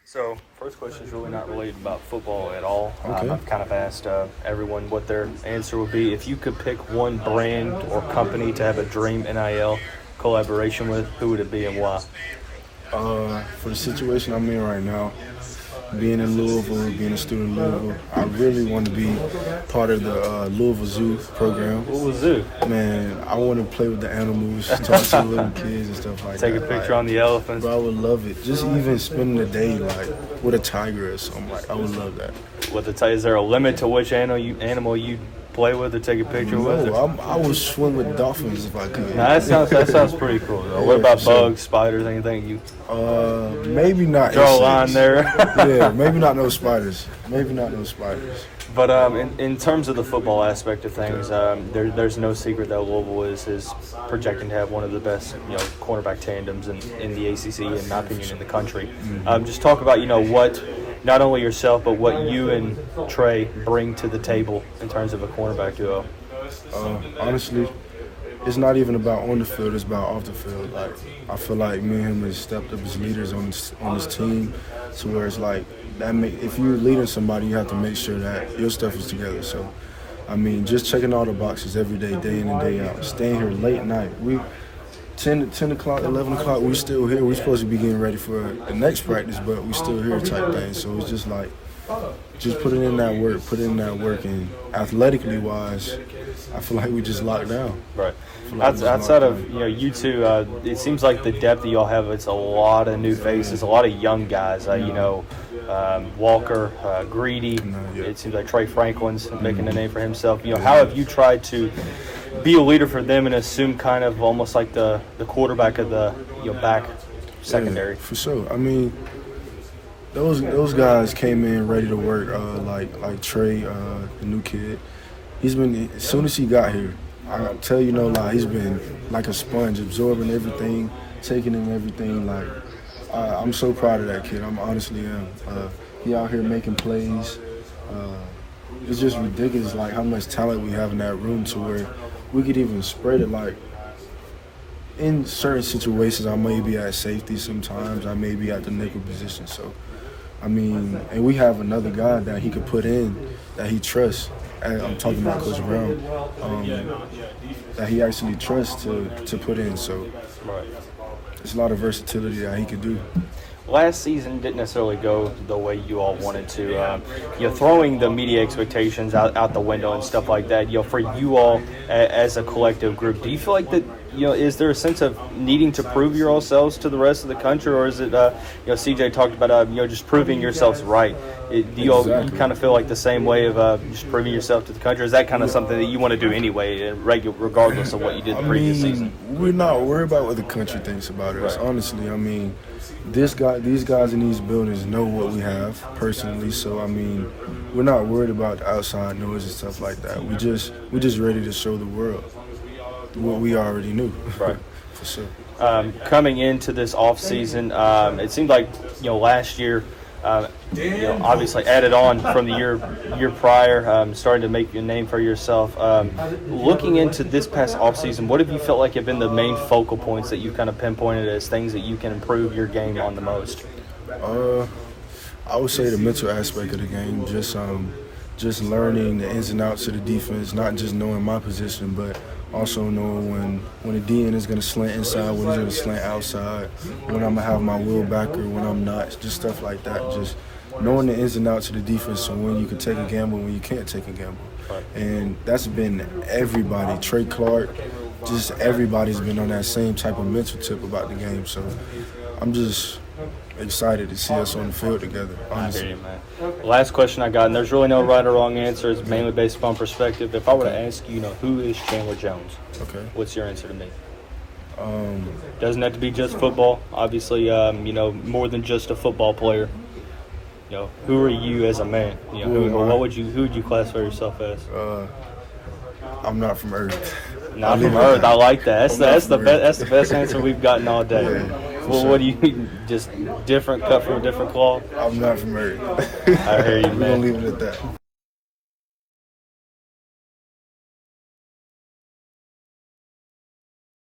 So, first question is really not related about football at all. Okay. I've kind of asked everyone what their answer would be. If you could pick one brand or company to have a dream NIL collaboration with, who would it be and why? For the situation I'm in right now, being in Louisville, being a student in Louisville, I really want to be part of the Louisville Zoo program. What was Zoo? Man, I want to play with the animals, talk to the little kids and stuff like Take that. a picture on the elephants. Bro, I would love it. Just even spending the day like with a tiger or something. Like, I would love that. Is there a limit to which animal you play with or take a picture with? No, I would swim with dolphins if I could. Nah, that sounds pretty cool though. What about bugs, spiders, anything you Maybe not. draw a line there? Yeah, maybe not no spiders. Maybe not no spiders. But in terms of the football aspect of things, there's no secret that Louisville is projecting to have one of the best cornerback tandems in the ACC, in my opinion, in the country. Just talk about what not only yourself but what you and Trey bring to the table in terms of a cornerback duo. Honestly, it's not even about on the field; it's about off the field. Like, I feel like me and him has stepped up as leaders on this team, to where it's like if you're leading somebody, you have to make sure that your stuff is together. So, I mean, just checking all the boxes every day, day in and day out. Staying here late at night. 10 o'clock, 11 o'clock, we're still here. We're supposed to be getting ready for the next practice, but we're still here type thing. So it's just like, just put in that work, and athletically wise, I feel like we just locked down. Right. Outside of you two, it seems like the depth that y'all have, it's a lot of new faces, a lot of young guys. Walker, Greedy. It seems like Trey Franklin's making a name for himself. How have you tried to be a leader for them and assume kind of almost like the quarterback of the back secondary? Yeah, for sure. I mean, those guys came in ready to work. Like Trey, the new kid. He's been, as soon as he got here, I tell you no lie, he's been like a sponge, absorbing everything, taking in everything. Like, I'm so proud of that kid. I'm honestly am. He out here making plays. It's just ridiculous, like how much talent we have in that room, to where we could even spread it. Like, in certain situations, I may be at safety sometimes. I may be at the nickel position. So, I mean, and we have another guy that he could put in that he trusts. And I'm talking about Coach Brown, that he actually trusts to put in. So, it's a lot of versatility that he could do. Last season didn't necessarily go the way you all wanted to. Throwing the media expectations out the window and stuff like that. For you all as a collective group, do you feel like that? Is there a sense of needing to prove yourselves to the rest of the country, or is it? CJ talked about just proving yourselves right. Do you all kind of feel like the same way of just proving yourself to the country? Or is that kind of something that you want to do anyway, regardless of what you did the previous season? We're not worried about what the country thinks about us. Right. Honestly, I mean, these guys in these buildings know what we have personally. So I mean, we're not worried about the outside noise and stuff like that. We just ready to show the world what we already knew. Right. For sure. Coming into this off season, it seemed like last year. Obviously added on from the year prior, starting to make a name for yourself. Looking into this past offseason, what have you felt like have been the main focal points that you've kind of pinpointed as things that you can improve your game on the most? I would say the mental aspect of the game, just learning the ins and outs of the defense, not just knowing my position, but also knowing when the DN is going to slant inside, when he's going to slant outside, when I'm going to have my wheel backer, when I'm not, just stuff like that. Just knowing the ins and outs of the defense, so when you can take a gamble, when you can't take a gamble. And that's been everybody. Trey Clark, just everybody's been on that same type of mental tip about the game. So I'm just excited to see us on the field together, honestly. I hear you, man. Last question I got, and there's really no right or wrong answer. It's mainly based upon perspective. If I were to ask you, who is Chandler Jones? Okay. What's your answer to me? Doesn't have to be just football. Obviously, more than just a football player. Who are you as a man? Who would you classify yourself as? I'm not from Earth. Not from Earth. I like that. That's the best answer we've gotten all day. Yeah. Well, sure. What do you just different, cut from a different cloth? I'm not from Earth. I hear you, man. We're going to leave it at that.